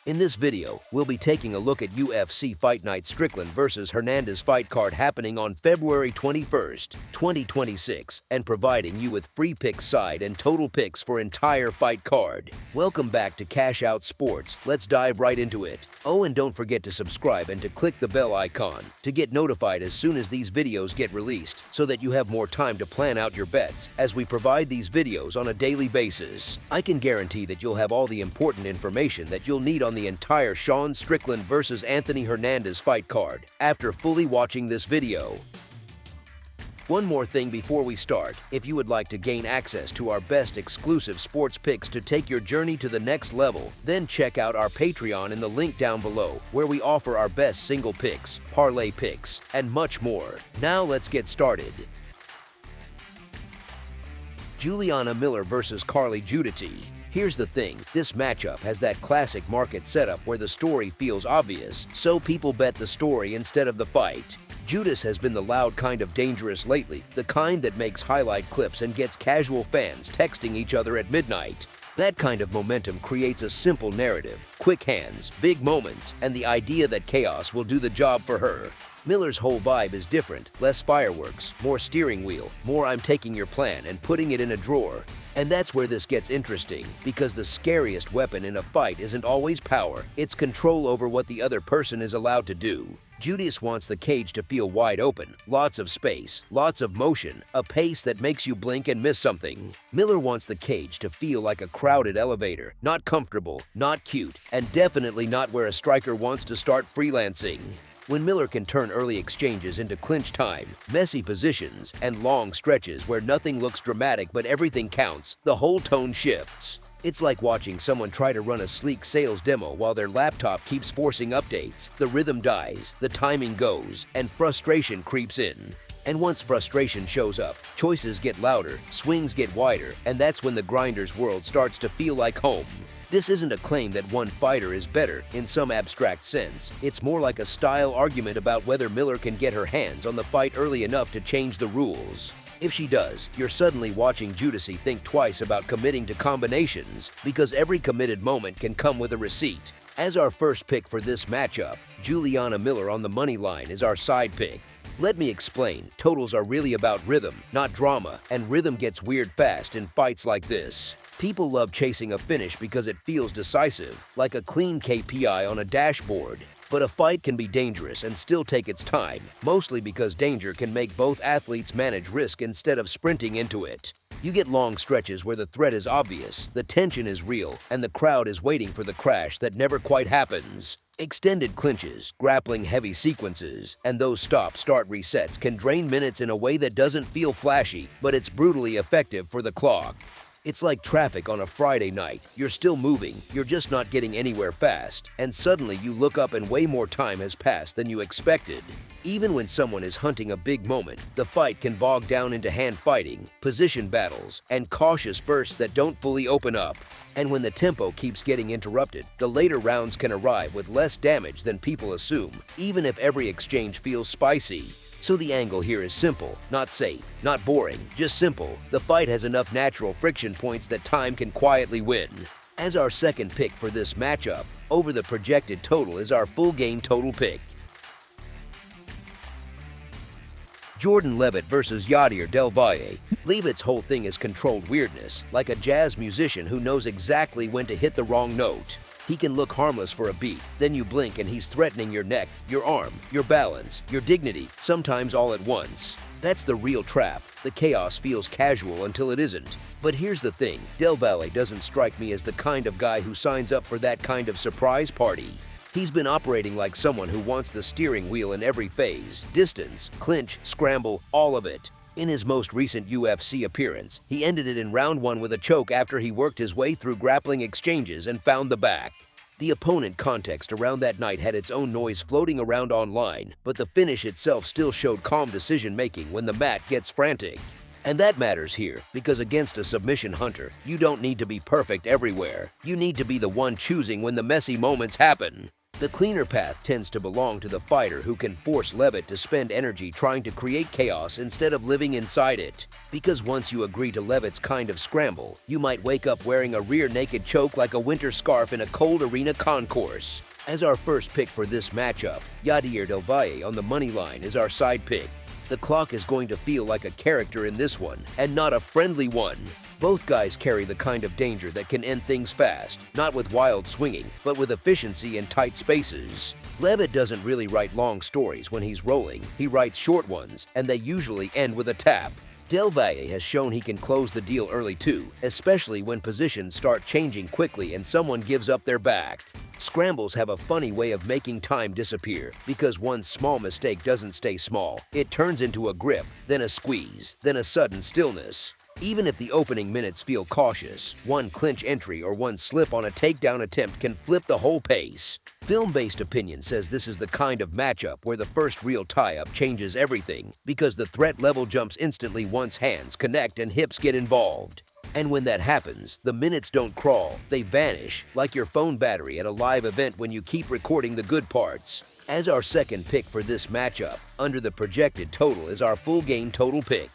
In this video, we'll be taking a look at UFC Fight Night Strickland vs. Hernandez fight card happening on February 21st, 2026, and providing you with free picks side and total picks for entire fight card. Welcome back to Cash Out Sports. Let's dive right into it. Oh, and don't forget to subscribe and to click the bell icon to get notified as soon as these videos get released so that you have more time to plan out your bets as we provide these videos on a daily basis. I can guarantee that you'll have all the important information that you'll need on the entire Sean Strickland vs. Anthony Hernandez fight card after fully watching this video. One more thing before we start, if you would like to gain access to our best exclusive sports picks to take your journey to the next level, then check out our Patreon in the link down below, where we offer our best single picks, parlay picks, and much more. Now let's get started. Juliana Miller vs. Carli Judice. Here's the thing, this matchup has that classic market setup where the story feels obvious, so people bet the story instead of the fight. Judice has been the loud kind of dangerous lately, the kind that makes highlight clips and gets casual fans texting each other at midnight. That kind of momentum creates a simple narrative, quick hands, big moments, and the idea that chaos will do the job for her. Miller's whole vibe is different, less fireworks, more steering wheel, more I'm taking your plan and putting it in a drawer. And that's where this gets interesting, because the scariest weapon in a fight isn't always power, it's control over what the other person is allowed to do. Judice wants the cage to feel wide open, lots of space, lots of motion, a pace that makes you blink and miss something. Miller wants the cage to feel like a crowded elevator, not comfortable, not cute, and definitely not where a striker wants to start freelancing. When Miller can turn early exchanges into clinch time, messy positions, and long stretches where nothing looks dramatic but everything counts, the whole tone shifts. It's like watching someone try to run a sleek sales demo while their laptop keeps forcing updates. The rhythm dies, the timing goes, and frustration creeps in. And once frustration shows up, choices get louder, swings get wider, and that's when the grinder's world starts to feel like home. This isn't a claim that one fighter is better in some abstract sense. It's more like a style argument about whether Miller can get her hands on the fight early enough to change the rules. If she does, you're suddenly watching Judice think twice about committing to combinations, because every committed moment can come with a receipt. As our first pick for this matchup, Juliana Miller on the money line is our side pick. Let me explain, totals are really about rhythm, not drama, and rhythm gets weird fast in fights like this. People love chasing a finish because it feels decisive, like a clean KPI on a dashboard. But a fight can be dangerous and still take its time, mostly because danger can make both athletes manage risk instead of sprinting into it. You get long stretches where the threat is obvious, the tension is real, and the crowd is waiting for the crash that never quite happens. Extended clinches, grappling heavy sequences, and those stop-start resets can drain minutes in a way that doesn't feel flashy, but it's brutally effective for the clock. It's like traffic on a Friday night. You're still moving, you're just not getting anywhere fast, and suddenly you look up and way more time has passed than you expected. Even when someone is hunting a big moment, the fight can bog down into hand fighting, position battles, and cautious bursts that don't fully open up. And when the tempo keeps getting interrupted, the later rounds can arrive with less damage than people assume, even if every exchange feels spicy. So the angle here is simple, not safe, not boring, just simple. The fight has enough natural friction points that time can quietly win. As our second pick for this matchup, over the projected total is our full game total pick. Jordan Leavitt vs. Yadier del Valle. Leavitt's whole thing is controlled weirdness, like a jazz musician who knows exactly when to hit the wrong note. He can look harmless for a beat, then you blink and he's threatening your neck, your arm, your balance, your dignity, sometimes all at once. That's the real trap. The chaos feels casual until it isn't. But here's the thing, Del Valle doesn't strike me as the kind of guy who signs up for that kind of surprise party. He's been operating like someone who wants the steering wheel in every phase, distance, clinch, scramble, all of it. In his most recent UFC appearance, he ended it in round 1 with a choke after he worked his way through grappling exchanges and found the back. The opponent context around that night had its own noise floating around online, but the finish itself still showed calm decision-making when the mat gets frantic. And that matters here, because against a submission hunter, you don't need to be perfect everywhere. You need to be the one choosing when the messy moments happen. The cleaner path tends to belong to the fighter who can force Leavitt to spend energy trying to create chaos instead of living inside it. Because once you agree to Leavitt's kind of scramble, you might wake up wearing a rear naked choke like a winter scarf in a cold arena concourse. As our first pick for this matchup, Yadier del Valle on the money line is our side pick. The clock is going to feel like a character in this one, and not a friendly one. Both guys carry the kind of danger that can end things fast, not with wild swinging, but with efficiency in tight spaces. Leavitt doesn't really write long stories when he's rolling, he writes short ones, and they usually end with a tap. Del Valle has shown he can close the deal early too, especially when positions start changing quickly and someone gives up their back. Scrambles have a funny way of making time disappear, because one small mistake doesn't stay small. It turns into a grip, then a squeeze, then a sudden stillness. Even if the opening minutes feel cautious, one clinch entry or one slip on a takedown attempt can flip the whole pace. Film-based opinion says this is the kind of matchup where the first real tie-up changes everything, because the threat level jumps instantly once hands connect and hips get involved. And when that happens, the minutes don't crawl, they vanish, like your phone battery at a live event when you keep recording the good parts. As our second pick for this matchup, under the projected total is our full game total pick.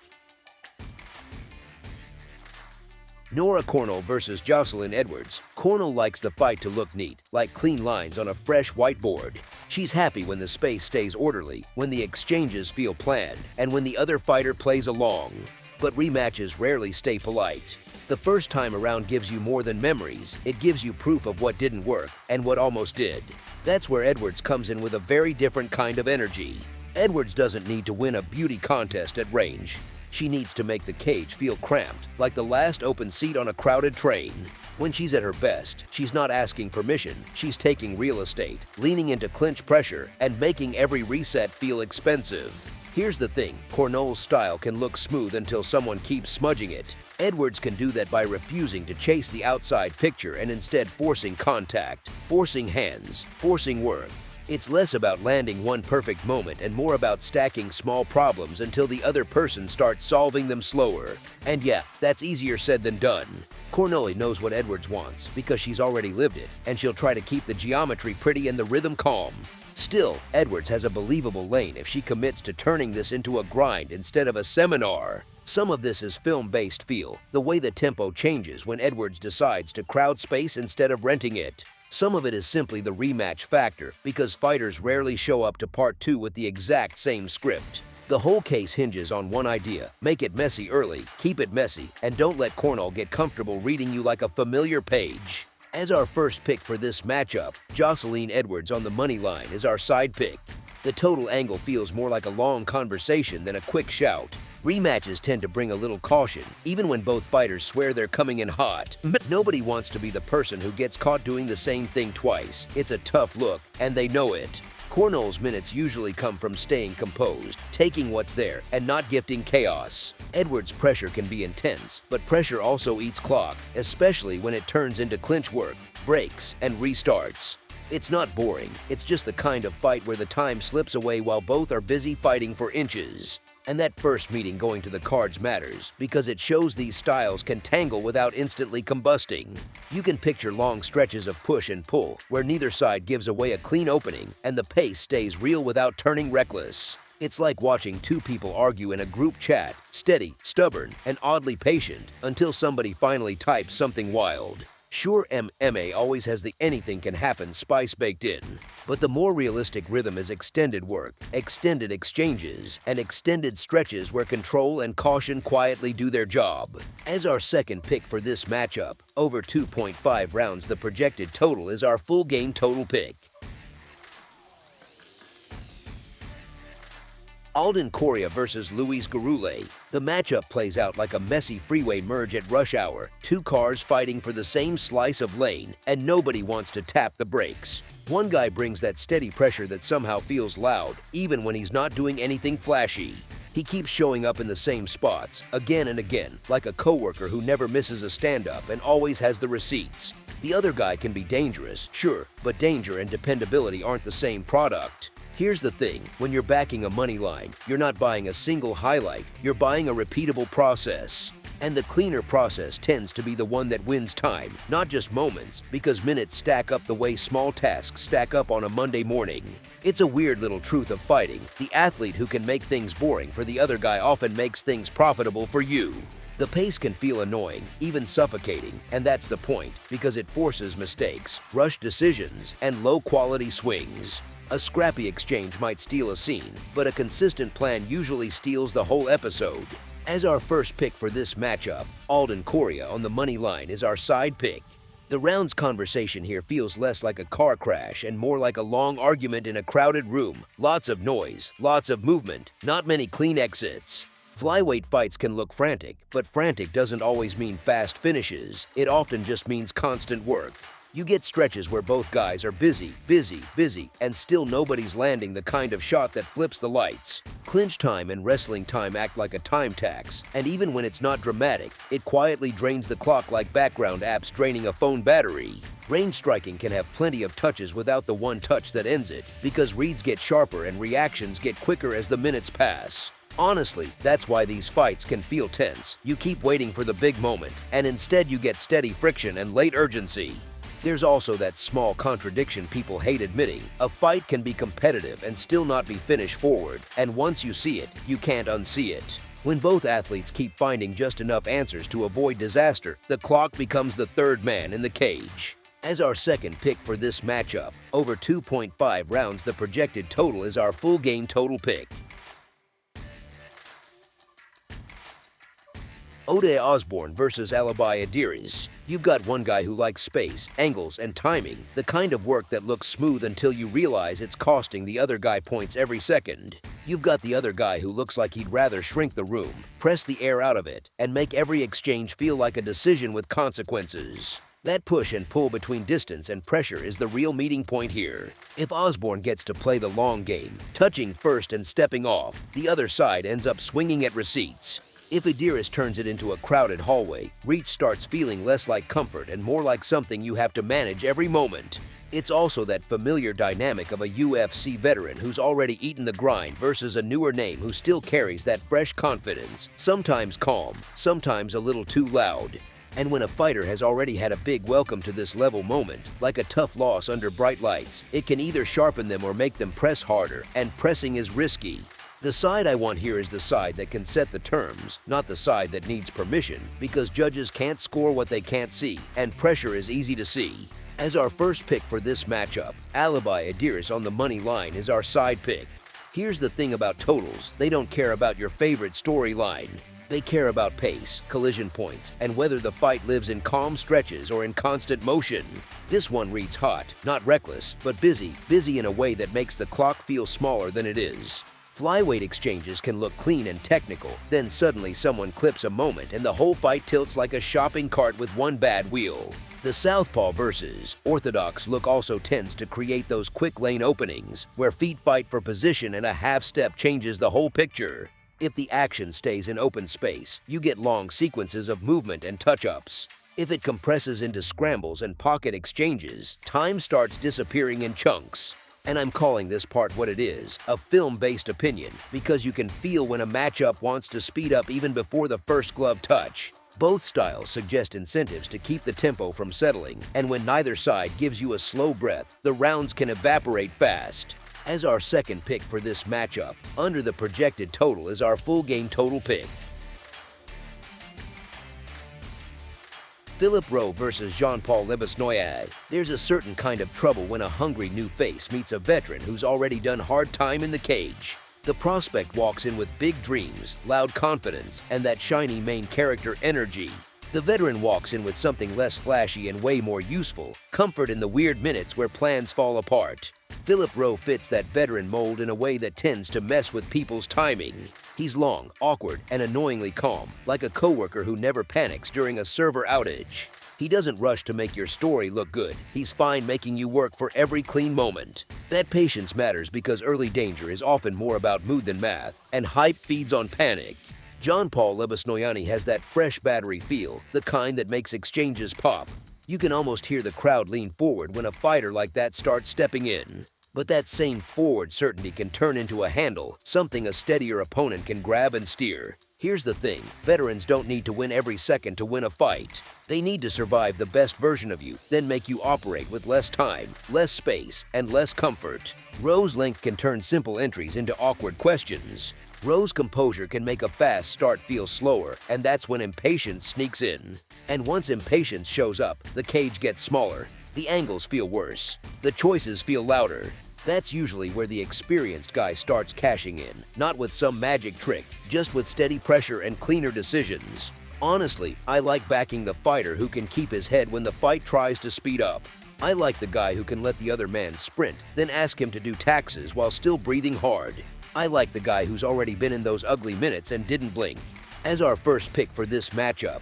Nora Cornolle versus Joselyne Edwards. Cornolle likes the fight to look neat, like clean lines on a fresh whiteboard. She's happy when the space stays orderly, when the exchanges feel planned, and when the other fighter plays along. But rematches rarely stay polite. The first time around gives you more than memories, it gives you proof of what didn't work and what almost did. That's where Edwards comes in with a very different kind of energy. Edwards doesn't need to win a beauty contest at range. She needs to make the cage feel cramped, like the last open seat on a crowded train. When she's at her best, she's not asking permission, she's taking real estate, leaning into clinch pressure, and making every reset feel expensive. Here's the thing, Cornolle's style can look smooth until someone keeps smudging it. Edwards can do that by refusing to chase the outside picture and instead forcing contact, forcing hands, forcing work. It's less about landing one perfect moment and more about stacking small problems until the other person starts solving them slower. And yeah, that's easier said than done. Cornolle knows what Edwards wants because she's already lived it, and she'll try to keep the geometry pretty and the rhythm calm. Still, Edwards has a believable lane if she commits to turning this into a grind instead of a seminar. Some of this is film-based feel, the way the tempo changes when Edwards decides to crowd space instead of renting it. Some of it is simply the rematch factor, because fighters rarely show up to part 2 with the exact same script. The whole case hinges on one idea: make it messy early, keep it messy, and don't let Cornolle get comfortable reading you like a familiar page. As our first pick for this matchup, Joselyne Edwards on the money line is our side pick. The total angle feels more like a long conversation than a quick shout. Rematches tend to bring a little caution, even when both fighters swear they're coming in hot. But nobody wants to be the person who gets caught doing the same thing twice. It's a tough look, and they know it. Cornolle's minutes usually come from staying composed, taking what's there, and not gifting chaos. Edwards' pressure can be intense, but pressure also eats clock, especially when it turns into clinch work, breaks, and restarts. It's not boring, it's just the kind of fight where the time slips away while both are busy fighting for inches. And that first meeting going to the cards matters, because it shows these styles can tangle without instantly combusting. You can picture long stretches of push and pull, where neither side gives away a clean opening, and the pace stays real without turning reckless. It's like watching two people argue in a group chat, steady, stubborn, and oddly patient, until somebody finally types something wild. Sure, MMA always has the anything can happen spice baked in, but the more realistic rhythm is extended work, extended exchanges, and extended stretches where control and caution quietly do their job. As our second pick for this matchup, over 2.5 rounds, the projected total is our full game total pick. Alden Coria versus Gurule. The matchup plays out like a messy freeway merge at rush hour, two cars fighting for the same slice of lane, and nobody wants to tap the brakes. One guy brings that steady pressure that somehow feels loud, even when he's not doing anything flashy. He keeps showing up in the same spots, again and again, like a coworker who never misses a stand-up and always has the receipts. The other guy can be dangerous, sure, but danger and dependability aren't the same product. Here's the thing, when you're backing a money line, you're not buying a single highlight, you're buying a repeatable process. And the cleaner process tends to be the one that wins time, not just moments, because minutes stack up the way small tasks stack up on a Monday morning. It's a weird little truth of fighting. The athlete who can make things boring for the other guy often makes things profitable for you. The pace can feel annoying, even suffocating, and that's the point, because it forces mistakes, rushed decisions, and low-quality swings. A scrappy exchange might steal a scene, but a consistent plan usually steals the whole episode. As our first pick for this matchup, Alden Coria on the money line is our side pick. The round's conversation here feels less like a car crash and more like a long argument in a crowded room. Lots of noise, lots of movement, not many clean exits. Flyweight fights can look frantic, but frantic doesn't always mean fast finishes. It often just means constant work. You get stretches where both guys are busy, and still nobody's landing the kind of shot that flips the lights. Clinch time and wrestling time act like a time tax, and even when it's not dramatic, it quietly drains the clock like background apps draining a phone battery. Range striking can have plenty of touches without the one touch that ends it, because reads get sharper and reactions get quicker as the minutes pass. Honestly, that's why these fights can feel tense. You keep waiting for the big moment, and instead you get steady friction and late urgency. There's also that small contradiction people hate admitting. A fight can be competitive and still not be finished forward, and once you see it, you can't unsee it. When both athletes keep finding just enough answers to avoid disaster, the clock becomes the third man in the cage. As our second pick for this matchup, over 2.5 rounds, the projected total is our full game total pick. Osbourne versus Alibi Idiris. You've got one guy who likes space, angles, and timing, the kind of work that looks smooth until you realize it's costing the other guy points every second. You've got the other guy who looks like he'd rather shrink the room, press the air out of it, and make every exchange feel like a decision with consequences. That push and pull between distance and pressure is the real meeting point here. If Osbourne gets to play the long game, touching first and stepping off, the other side ends up swinging at receipts. If Idiris turns it into a crowded hallway, reach starts feeling less like comfort and more like something you have to manage every moment. It's also that familiar dynamic of a UFC veteran who's already eaten the grind versus a newer name who still carries that fresh confidence, sometimes calm, sometimes a little too loud. And when a fighter has already had a big welcome to this level moment, like a tough loss under bright lights, it can either sharpen them or make them press harder, and pressing is risky. The side I want here is the side that can set the terms, not the side that needs permission, because judges can't score what they can't see, and pressure is easy to see. As our first pick for this matchup, Alibi Idiris on the money line is our side pick. Here's the thing about totals, they don't care about your favorite storyline. They care about pace, collision points, and whether the fight lives in calm stretches or in constant motion. This one reads hot, not reckless, but busy in a way that makes the clock feel smaller than it is. Flyweight exchanges can look clean and technical, then suddenly someone clips a moment and the whole fight tilts like a shopping cart with one bad wheel. The southpaw versus orthodox look also tends to create those quick lane openings, where feet fight for position and a half step changes the whole picture. If the action stays in open space, you get long sequences of movement and touch-ups. If it compresses into scrambles and pocket exchanges, time starts disappearing in chunks. And I'm calling this part what it is, a film-based opinion, because you can feel when a matchup wants to speed up even before the first glove touch. Both styles suggest incentives to keep the tempo from settling, and when neither side gives you a slow breath, the rounds can evaporate fast. As our second pick for this matchup, under the projected total is our full game total pick. Rowe versus Jean-Paul Lebosnoyani. There's a certain kind of trouble when a hungry new face meets a veteran who's already done hard time in the cage. The prospect walks in with big dreams, loud confidence, and that shiny main character energy. The veteran walks in with something less flashy and way more useful, comfort in the weird minutes where plans fall apart. Rowe fits that veteran mold in a way that tends to mess with people's timing. He's long, awkward, and annoyingly calm, like a coworker who never panics during a server outage. He doesn't rush to make your story look good. He's fine making you work for every clean moment. That patience matters because early danger is often more about mood than math, and hype feeds on panic. Jean-Paul Lebosnoyani has that fresh battery feel, the kind that makes exchanges pop. You can almost hear the crowd lean forward when a fighter like that starts stepping in. But that same forward certainty can turn into a handle, something a steadier opponent can grab and steer. Here's the thing, veterans don't need to win every second to win a fight. They need to survive the best version of you, then make you operate with less time, less space, and less comfort. Rowe's length can turn simple entries into awkward questions. Rowe's composure can make a fast start feel slower, and that's when impatience sneaks in. And once impatience shows up, the cage gets smaller, the angles feel worse, the choices feel louder. That's usually where the experienced guy starts cashing in, not with some magic trick, just with steady pressure and cleaner decisions. Honestly, I like backing the fighter who can keep his head when the fight tries to speed up. I like the guy who can let the other man sprint, then ask him to do taxes while still breathing hard. I like the guy who's already been in those ugly minutes and didn't blink. As our first pick for this matchup,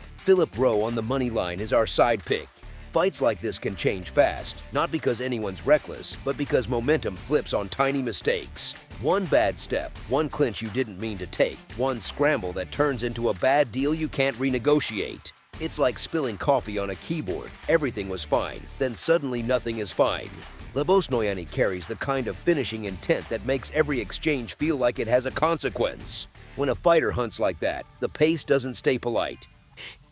Rowe on the money line is our side pick. Fights like this can change fast, not because anyone's reckless, but because momentum flips on tiny mistakes. One bad step, one clinch you didn't mean to take, one scramble that turns into a bad deal you can't renegotiate. It's like spilling coffee on a keyboard. Everything was fine, then suddenly nothing is fine. Lebosnoyani carries the kind of finishing intent that makes every exchange feel like it has a consequence. When a fighter hunts like that, the pace doesn't stay polite.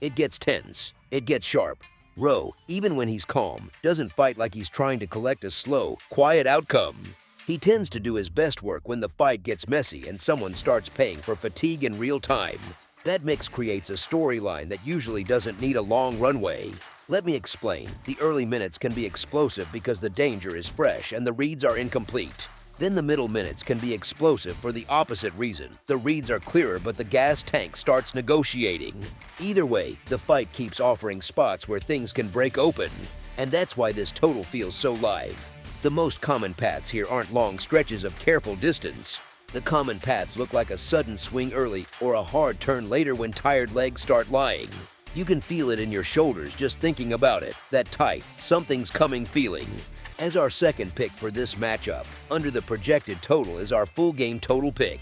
It gets tense. It gets sharp. Rowe, even when he's calm, doesn't fight like he's trying to collect a slow, quiet outcome. He tends to do his best work when the fight gets messy and someone starts paying for fatigue in real time. That mix creates a storyline that usually doesn't need a long runway. Let me explain. The early minutes can be explosive because the danger is fresh and the reads are incomplete. Then the middle minutes can be explosive for the opposite reason. The reads are clearer, but the gas tank starts negotiating. Either way, the fight keeps offering spots where things can break open. And that's why this total feels so live. The most common paths here aren't long stretches of careful distance. The common paths look like a sudden swing early or a hard turn later when tired legs start lying. You can feel it in your shoulders just thinking about it, that tight, something's coming feeling. As our second pick for this matchup, under the projected total is our full game total pick.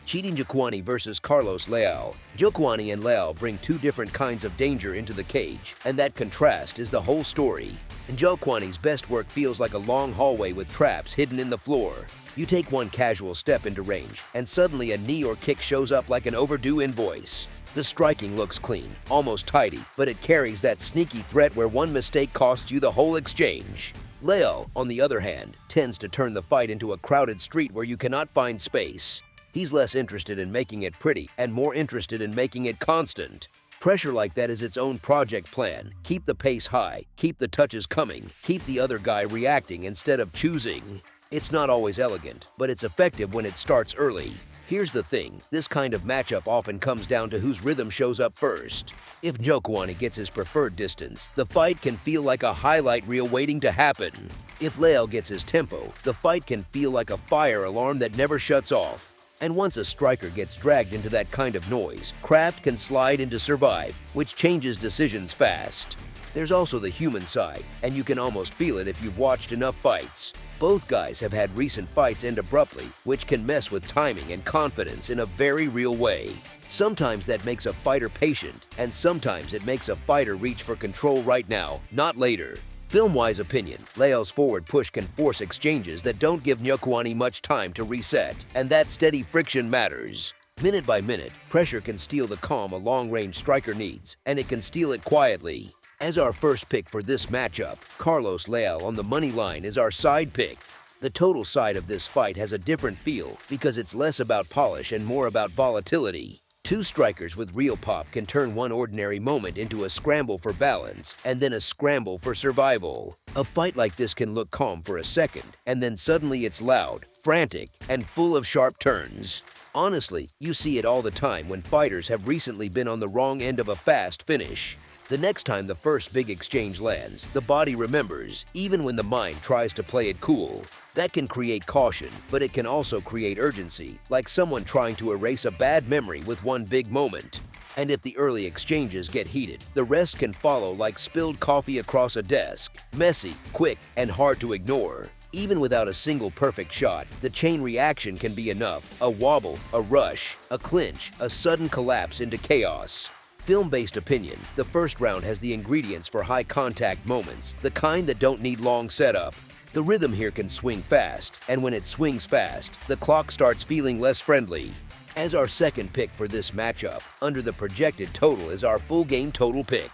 Chidi Njokuani versus Carlos Leal. Njokuani and Leal bring two different kinds of danger into the cage, and that contrast is the whole story. Njokuani's best work feels like a long hallway with traps hidden in the floor. You take one casual step into range, and suddenly a knee or kick shows up like an overdue invoice. The striking looks clean, almost tidy, but it carries that sneaky threat where one mistake costs you the whole exchange. Leal, on the other hand, tends to turn the fight into a crowded street where you cannot find space. He's less interested in making it pretty and more interested in making it constant. Pressure like that is its own project plan. Keep the pace high, keep the touches coming, keep the other guy reacting instead of choosing. It's not always elegant, but it's effective when it starts early. Here's the thing, this kind of matchup often comes down to whose rhythm shows up first. If Njokuani gets his preferred distance, the fight can feel like a highlight reel waiting to happen. If Leal gets his tempo, the fight can feel like a fire alarm that never shuts off. And once a striker gets dragged into that kind of noise, craft can slide into survive, which changes decisions fast. There's also the human side, and you can almost feel it if you've watched enough fights. Both guys have had recent fights end abruptly, which can mess with timing and confidence in a very real way. Sometimes that makes a fighter patient, and sometimes it makes a fighter reach for control right now, not later. Film-wise opinion, Leal's forward push can force exchanges that don't give Njokuani much time to reset, and that steady friction matters. Minute by minute, pressure can steal the calm a long-range striker needs, and it can steal it quietly. As our first pick for this matchup, Carlos Leal on the money line is our side pick. The total side of this fight has a different feel because it's less about polish and more about volatility. Two strikers with real pop can turn one ordinary moment into a scramble for balance and then a scramble for survival. A fight like this can look calm for a second, and then suddenly it's loud, frantic, and full of sharp turns. Honestly, you see it all the time when fighters have recently been on the wrong end of a fast finish. The next time the first big exchange lands, the body remembers, even when the mind tries to play it cool. That can create caution, but it can also create urgency, like someone trying to erase a bad memory with one big moment. And if the early exchanges get heated, the rest can follow like spilled coffee across a desk. Messy, quick, and hard to ignore. Even without a single perfect shot, the chain reaction can be enough. A wobble, a rush, a clinch, a sudden collapse into chaos. Film-based opinion, the first round has the ingredients for high-contact moments, the kind that don't need long setup. The rhythm here can swing fast, and when it swings fast, the clock starts feeling less friendly. As our second pick for this matchup, under the projected total is our full game total pick.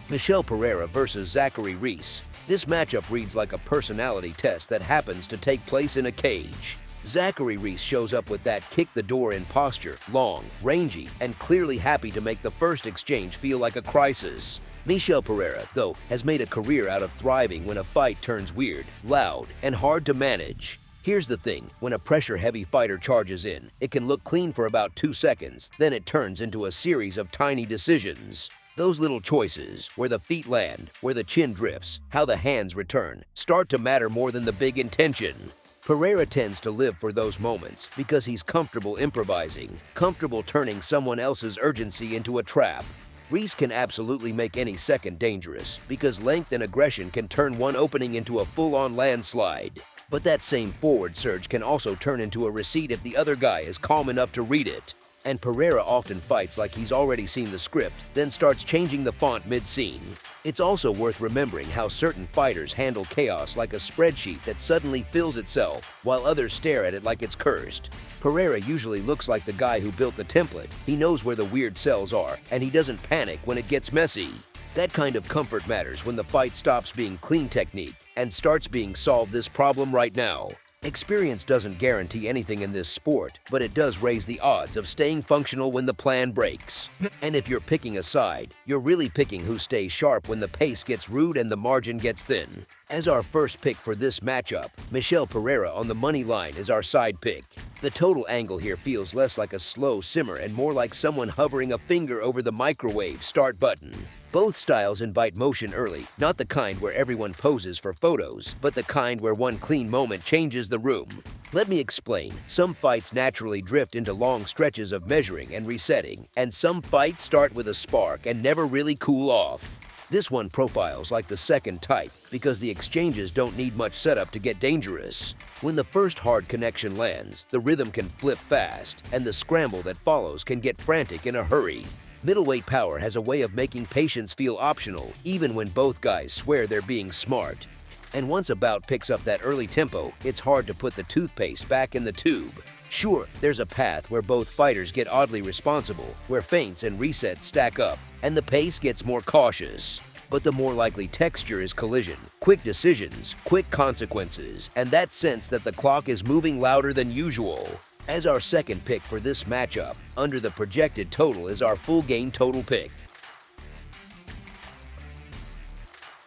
Michel Pereira versus Zachary Reese. This matchup reads like a personality test that happens to take place in a cage. Zachary Reese shows up with that kick-the-door-in posture, long, rangy, and clearly happy to make the first exchange feel like a crisis. Michel Pereira, though, has made a career out of thriving when a fight turns weird, loud, and hard to manage. Here's the thing, when a pressure-heavy fighter charges in, it can look clean for about 2 seconds, then it turns into a series of tiny decisions. Those little choices, where the feet land, where the chin drifts, how the hands return, start to matter more than the big intention. Pereira tends to live for those moments because he's comfortable improvising, comfortable turning someone else's urgency into a trap. Reese can absolutely make any second dangerous because length and aggression can turn one opening into a full-on landslide. But that same forward surge can also turn into a receipt if the other guy is calm enough to read it. And Pereira often fights like he's already seen the script, then starts changing the font mid-scene. It's also worth remembering how certain fighters handle chaos like a spreadsheet that suddenly fills itself, while others stare at it like it's cursed. Pereira usually looks like the guy who built the template. He knows where the weird cells are, and he doesn't panic when it gets messy. That kind of comfort matters when the fight stops being clean technique and starts being solve this problem right now. Experience doesn't guarantee anything in this sport, but it does raise the odds of staying functional when the plan breaks. And if you're picking a side, you're really picking who stays sharp when the pace gets rude and the margin gets thin. As our first pick for this matchup, Michel Pereira on the money line is our side pick. The total angle here feels less like a slow simmer and more like someone hovering a finger over the microwave start button. Both styles invite motion early, not the kind where everyone poses for photos, but the kind where one clean moment changes the room. Let me explain. Some fights naturally drift into long stretches of measuring and resetting, and some fights start with a spark and never really cool off. This one profiles like the second type because the exchanges don't need much setup to get dangerous. When the first hard connection lands, the rhythm can flip fast, and the scramble that follows can get frantic in a hurry. Middleweight power has a way of making patience feel optional, even when both guys swear they're being smart. And once a bout picks up that early tempo, it's hard to put the toothpaste back in the tube. Sure, there's a path where both fighters get oddly responsible, where feints and resets stack up, and the pace gets more cautious. But the more likely texture is collision, quick decisions, quick consequences, and that sense that the clock is moving louder than usual. As our second pick for this matchup, under the projected total is our full game total pick.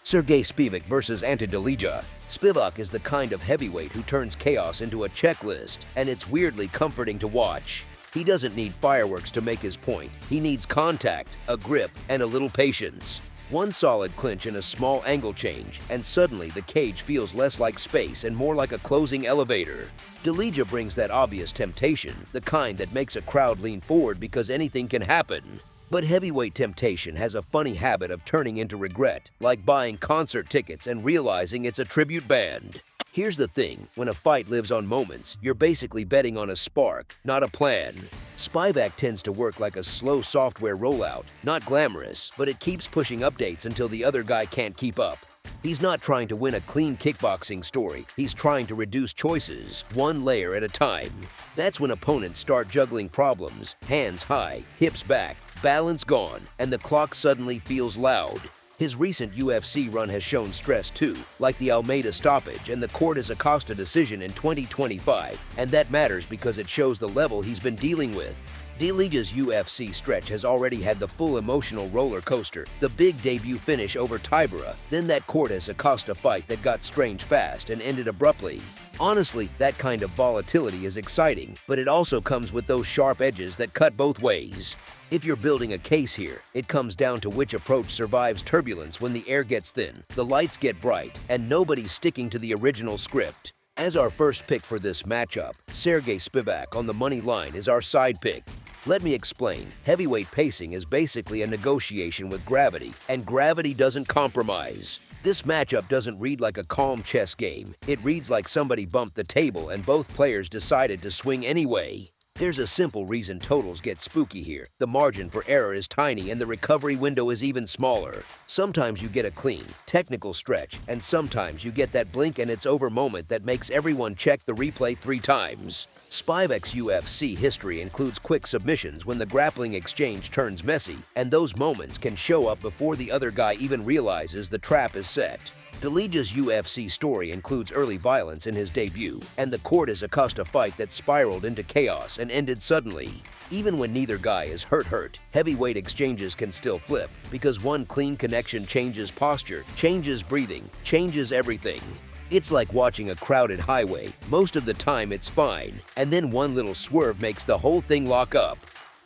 Serghei Spivac versus Ante Delija. Spivac is the kind of heavyweight who turns chaos into a checklist, and it's weirdly comforting to watch. He doesn't need fireworks to make his point. He needs contact, a grip, and a little patience. One solid clinch and a small angle change, and suddenly the cage feels less like space and more like a closing elevator. Delija brings that obvious temptation, the kind that makes a crowd lean forward because anything can happen. But heavyweight temptation has a funny habit of turning into regret, like buying concert tickets and realizing it's a tribute band. Here's the thing, when a fight lives on moments, you're basically betting on a spark, not a plan. Spivac tends to work like a slow software rollout, not glamorous, but it keeps pushing updates until the other guy can't keep up. He's not trying to win a clean kickboxing story, he's trying to reduce choices, one layer at a time. That's when opponents start juggling problems, hands high, hips back, balance gone, and the clock suddenly feels loud. His recent UFC run has shown stress too, like the Almeida stoppage and the Cortez Costa decision in 2025, and that matters because it shows the level he's been dealing with. Delija's UFC stretch has already had the full emotional roller coaster, the big debut finish over Tybura, then that Cortez Costa fight that got strange fast and ended abruptly. Honestly, that kind of volatility is exciting, but it also comes with those sharp edges that cut both ways. If you're building a case here, it comes down to which approach survives turbulence when the air gets thin, the lights get bright, and nobody's sticking to the original script. As our first pick for this matchup, Serghei Spivac on the money line is our side pick. Let me explain. Heavyweight pacing is basically a negotiation with gravity, and gravity doesn't compromise. This matchup doesn't read like a calm chess game. It reads like somebody bumped the table and both players decided to swing anyway. There's a simple reason totals get spooky here. The margin for error is tiny and the recovery window is even smaller. Sometimes you get a clean, technical stretch, and sometimes you get that blink and it's over moment that makes everyone check the replay 3 times. Spivac's UFC history includes quick submissions when the grappling exchange turns messy, and those moments can show up before the other guy even realizes the trap is set. Delija's UFC story includes early violence in his debut, and the Cordes Acosta fight that spiraled into chaos and ended suddenly. Even when neither guy is hurt, heavyweight exchanges can still flip, because one clean connection changes posture, changes breathing, changes everything. It's like watching a crowded highway. Most of the time it's fine, and then one little swerve makes the whole thing lock up.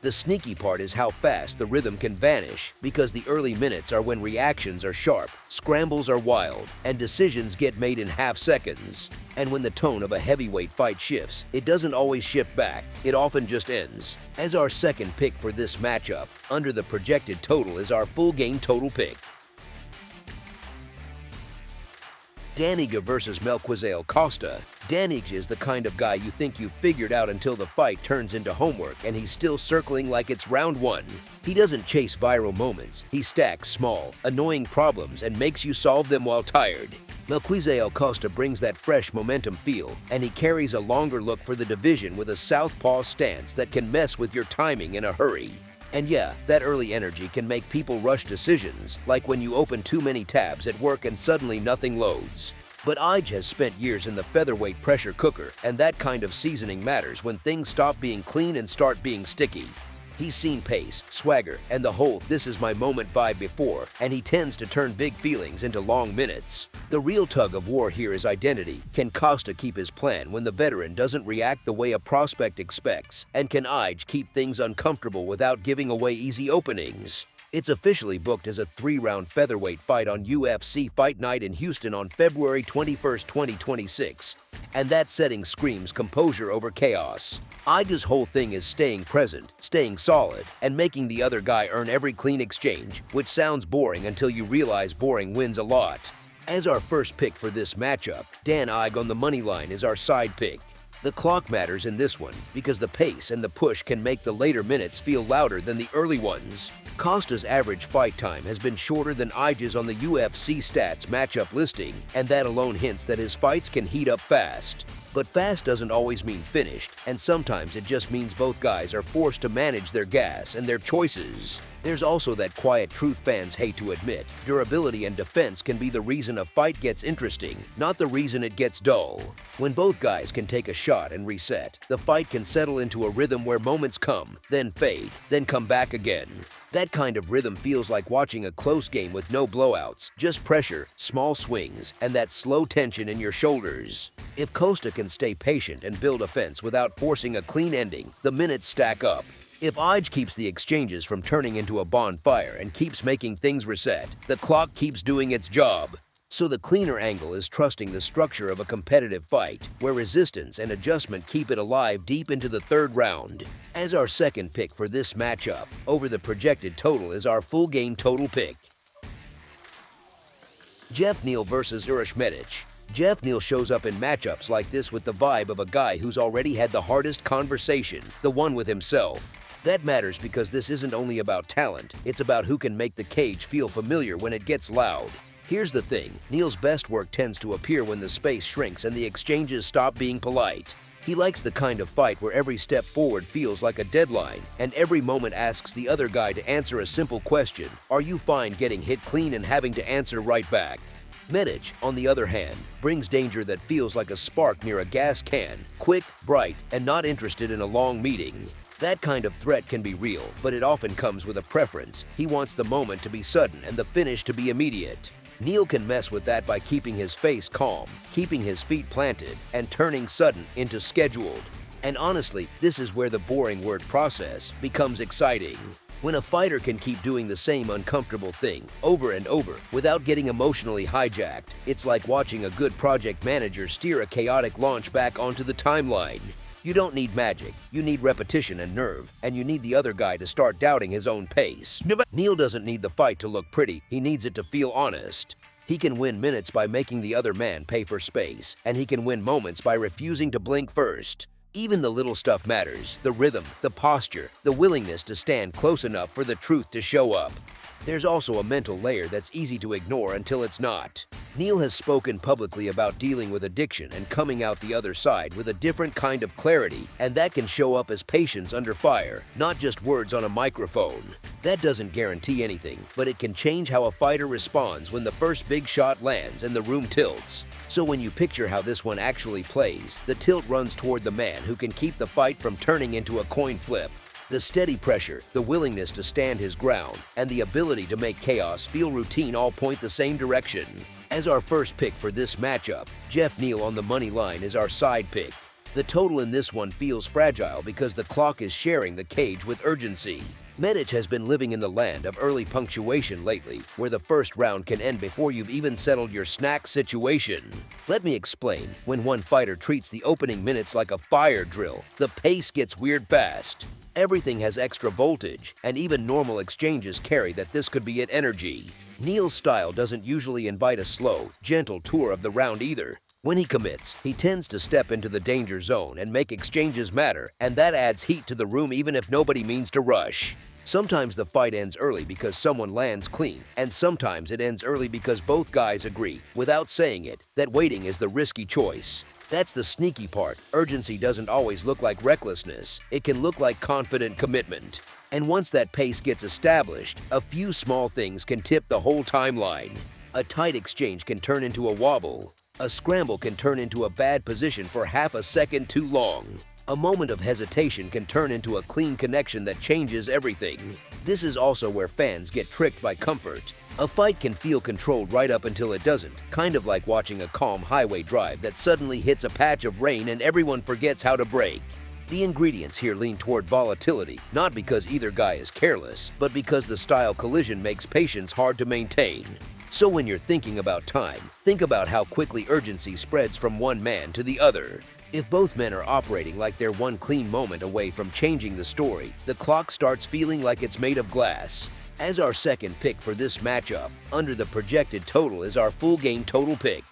The sneaky part is how fast the rhythm can vanish, because the early minutes are when reactions are sharp, scrambles are wild, and decisions get made in half seconds. And when the tone of a heavyweight fight shifts, it doesn't always shift back, it often just ends. As our second pick for this matchup, under the projected total is our full game total pick. Delija versus Melquizael Costa. Delija is the kind of guy you think you've figured out until the fight turns into homework and he's still circling like it's round 1. He doesn't chase viral moments, he stacks small, annoying problems and makes you solve them while tired. Melquizael Costa brings that fresh momentum feel, and he carries a longer look for the division with a southpaw stance that can mess with your timing in a hurry. And yeah, that early energy can make people rush decisions, like when you open too many tabs at work and suddenly nothing loads. But Ige has spent years in the featherweight pressure cooker, and that kind of seasoning matters when things stop being clean and start being sticky. He's seen pace, swagger, and the whole "this is my moment" vibe before, and he tends to turn big feelings into long minutes. The real tug of war here is identity. Can Costa keep his plan when the veteran doesn't react the way a prospect expects? And can Ige keep things uncomfortable without giving away easy openings? It's officially booked as a 3-round featherweight fight on UFC Fight Night in Houston on February 21, 2026. And that setting screams composure over chaos. Ige's whole thing is staying present, staying solid, and making the other guy earn every clean exchange, which sounds boring until you realize boring wins a lot. As our first pick for this matchup, Dan Ige on the money line is our side pick. The clock matters in this one because the pace and the push can make the later minutes feel louder than the early ones. Costa's average fight time has been shorter than Ige's on the UFC stats matchup listing, and that alone hints that his fights can heat up fast. But fast doesn't always mean finished, and sometimes it just means both guys are forced to manage their gas and their choices. There's also that quiet truth fans hate to admit. Durability and defense can be the reason a fight gets interesting, not the reason it gets dull. When both guys can take a shot and reset, the fight can settle into a rhythm where moments come, then fade, then come back again. That kind of rhythm feels like watching a close game with no blowouts, just pressure, small swings, and that slow tension in your shoulders. If Costa can stay patient and build offense without forcing a clean ending, the minutes stack up. If Ige keeps the exchanges from turning into a bonfire and keeps making things reset, the clock keeps doing its job. So the cleaner angle is trusting the structure of a competitive fight, where resistance and adjustment keep it alive deep into the 3rd round. As our second pick for this matchup, over the projected total is our full game total pick. Jeff Neal versus Irish Medic. Jeff Neal shows up in matchups like this with the vibe of a guy who's already had the hardest conversation, the one with himself. That matters because this isn't only about talent, it's about who can make the cage feel familiar when it gets loud. Here's the thing, Neal's best work tends to appear when the space shrinks and the exchanges stop being polite. He likes the kind of fight where every step forward feels like a deadline, and every moment asks the other guy to answer a simple question: are you fine getting hit clean and having to answer right back? Medic, on the other hand, brings danger that feels like a spark near a gas can, quick, bright, and not interested in a long meeting. That kind of threat can be real, but it often comes with a preference. He wants the moment to be sudden and the finish to be immediate. Neal can mess with that by keeping his face calm, keeping his feet planted, and turning sudden into scheduled. And honestly, this is where the boring word process becomes exciting. When a fighter can keep doing the same uncomfortable thing over and over without getting emotionally hijacked, it's like watching a good project manager steer a chaotic launch back onto the timeline. You don't need magic, you need repetition and nerve, and you need the other guy to start doubting his own pace. Neal doesn't need the fight to look pretty, he needs it to feel honest. He can win minutes by making the other man pay for space, and he can win moments by refusing to blink first. Even the little stuff matters: the rhythm, the posture, the willingness to stand close enough for the truth to show up. There's also a mental layer that's easy to ignore until it's not. Neal has spoken publicly about dealing with addiction and coming out the other side with a different kind of clarity, and that can show up as patience under fire, not just words on a microphone. That doesn't guarantee anything, but it can change how a fighter responds when the first big shot lands and the room tilts. So when you picture how this one actually plays, the tilt runs toward the man who can keep the fight from turning into a coin flip. The steady pressure, the willingness to stand his ground, and the ability to make chaos feel routine all point the same direction. As our first pick for this matchup, Jeff Neal on the money line is our side pick. The total in this one feels fragile because the clock is sharing the cage with urgency. Medic has been living in the land of early punctuation lately, where the first round can end before you've even settled your snack situation. Let me explain. When one fighter treats the opening minutes like a fire drill, the pace gets weird fast. Everything has extra voltage, and even normal exchanges carry that this could be it energy. Neal's style doesn't usually invite a slow, gentle tour of the round either. When he commits, he tends to step into the danger zone and make exchanges matter, and that adds heat to the room even if nobody means to rush. Sometimes the fight ends early because someone lands clean, and sometimes it ends early because both guys agree, without saying it, that waiting is the risky choice. That's the sneaky part. Urgency doesn't always look like recklessness. It can look like confident commitment. And once that pace gets established, a few small things can tip the whole timeline. A tight exchange can turn into a wobble. A scramble can turn into a bad position for half a second too long. A moment of hesitation can turn into a clean connection that changes everything. This is also where fans get tricked by comfort. A fight can feel controlled right up until it doesn't, kind of like watching a calm highway drive that suddenly hits a patch of rain and everyone forgets how to brake. The ingredients here lean toward volatility, not because either guy is careless, but because the style collision makes patience hard to maintain. So when you're thinking about time, think about how quickly urgency spreads from one man to the other. If both men are operating like they're one clean moment away from changing the story, the clock starts feeling like it's made of glass. As our second pick for this matchup, under the projected total is our full game total pick.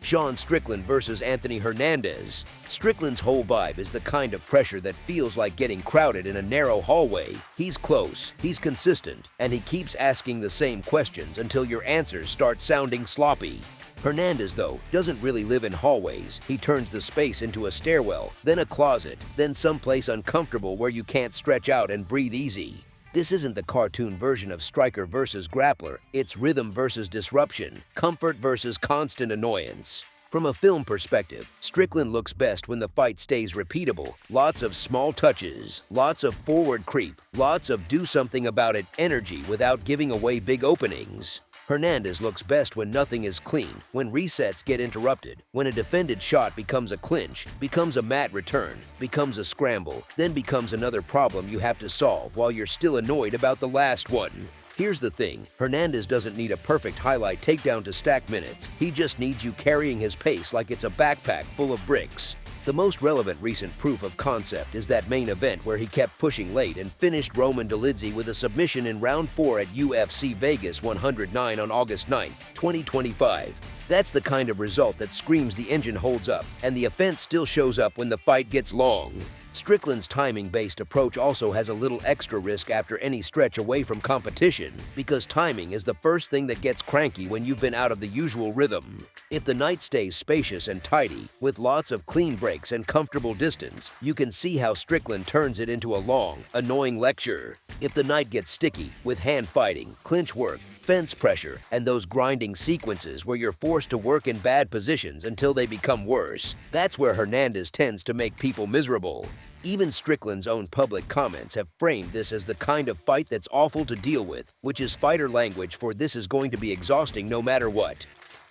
Sean Strickland versus Anthony Hernandez. Strickland's whole vibe is the kind of pressure that feels like getting crowded in a narrow hallway. He's close, he's consistent, and he keeps asking the same questions until your answers start sounding sloppy. Hernandez, though, doesn't really live in hallways. He turns the space into a stairwell, then a closet, then someplace uncomfortable where you can't stretch out and breathe easy. This isn't the cartoon version of striker versus grappler. It's rhythm versus disruption, comfort versus constant annoyance. From a film perspective, Strickland looks best when the fight stays repeatable. Lots of small touches, lots of forward creep, lots of do something about it energy without giving away big openings. Hernandez looks best when nothing is clean, when resets get interrupted, when a defended shot becomes a clinch, becomes a mat return, becomes a scramble, then becomes another problem you have to solve while you're still annoyed about the last one. Here's the thing, Hernandez doesn't need a perfect highlight takedown to stack minutes. He just needs you carrying his pace like it's a backpack full of bricks. The most relevant recent proof of concept is that main event where he kept pushing late and finished Roman Dolidze with a submission in round 4 at UFC Vegas 109 on August 9, 2025. That's the kind of result that screams the engine holds up, and the offense still shows up when the fight gets long. Strickland's timing-based approach also has a little extra risk after any stretch away from competition, because timing is the first thing that gets cranky when you've been out of the usual rhythm. If the night stays spacious and tidy, with lots of clean breaks and comfortable distance, you can see how Strickland turns it into a long, annoying lecture. If the night gets sticky, with hand fighting, clinch work, fence pressure, and those grinding sequences where you're forced to work in bad positions until they become worse, that's where Hernandez tends to make people miserable. Even Strickland's own public comments have framed this as the kind of fight that's awful to deal with, which is fighter language for this is going to be exhausting no matter what.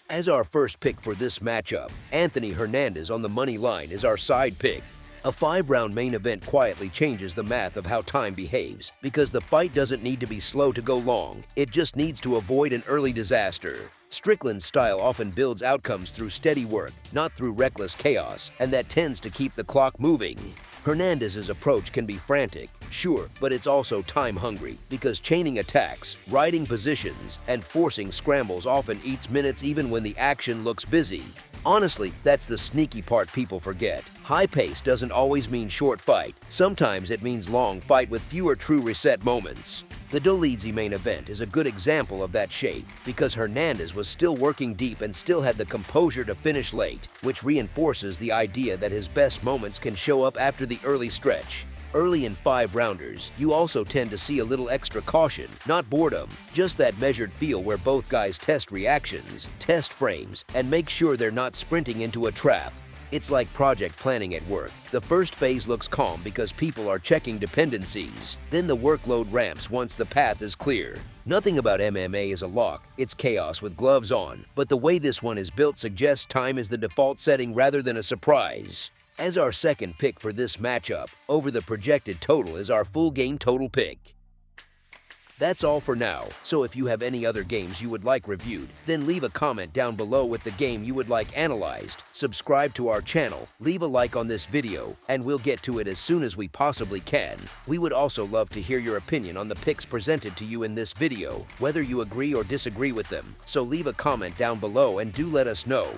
As our first pick for this matchup, Anthony Hernandez on the money line is our side pick. A 5-round main event quietly changes the math of how time behaves, because the fight doesn't need to be slow to go long, it just needs to avoid an early disaster. Strickland's style often builds outcomes through steady work, not through reckless chaos, and that tends to keep the clock moving. Hernandez's approach can be frantic, sure, but it's also time-hungry, because chaining attacks, riding positions, and forcing scrambles often eats minutes even when the action looks busy. Honestly, that's the sneaky part people forget. High pace doesn't always mean short fight. Sometimes it means long fight with fewer true reset moments. The Dolidze main event is a good example of that shape because Hernandez was still working deep and still had the composure to finish late, which reinforces the idea that his best moments can show up after the early stretch. Early in 5-rounders, you also tend to see a little extra caution, not boredom, just that measured feel where both guys test reactions, test frames, and make sure they're not sprinting into a trap. It's like project planning at work. The first phase looks calm because people are checking dependencies. Then the workload ramps once the path is clear. Nothing about MMA is a lock, it's chaos with gloves on, but the way this one is built suggests time is the default setting rather than a surprise. As our second pick for this matchup, over the projected total is our full game total pick. That's all for now, so if you have any other games you would like reviewed, then leave a comment down below with the game you would like analyzed, subscribe to our channel, leave a like on this video, and we'll get to it as soon as we possibly can. We would also love to hear your opinion on the picks presented to you in this video, whether you agree or disagree with them, so leave a comment down below and do let us know.